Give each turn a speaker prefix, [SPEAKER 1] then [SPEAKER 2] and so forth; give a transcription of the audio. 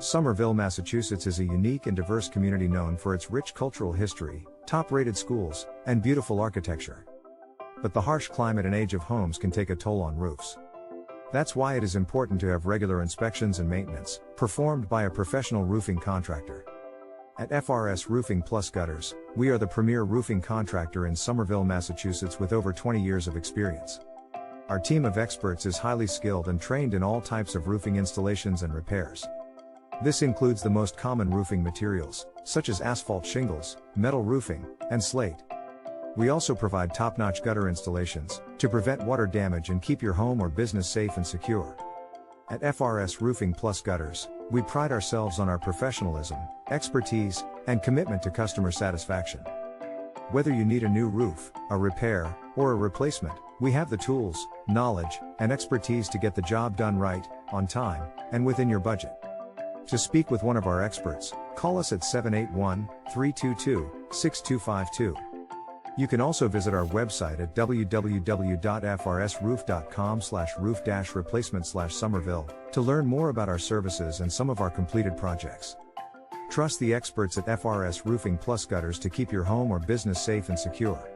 [SPEAKER 1] Somerville, Massachusetts is a unique and diverse community known for its rich cultural history, top-rated schools, and beautiful architecture. But the harsh climate and age of homes can take a toll on roofs. That's why it is important to have regular inspections and maintenance, performed by a professional roofing contractor. At FRS Roofing Gutters, we are the premier roofing contractor in Somerville, Massachusetts with over 20 years of experience. Our team of experts is highly skilled and trained in all types of roofing installations and repairs. This includes the most common roofing materials, such as asphalt shingles, metal roofing, and slate. We also provide top-notch gutter installations, to prevent water damage and keep your home or business safe and secure. At FRS Roofing Gutters, we pride ourselves on our professionalism, expertise, and commitment to customer satisfaction. Whether you need a new roof, a repair, or a replacement, we have the tools, knowledge, and expertise to get the job done right, on time, and within your budget. To speak with one of our experts, call us at 781-322-6252. You can also visit our website at www.frsroof.com/roof-replacement/Somerville to learn more about our services and some of our completed projects. Trust the experts at FRS Roofing Gutters to keep your home or business safe and secure.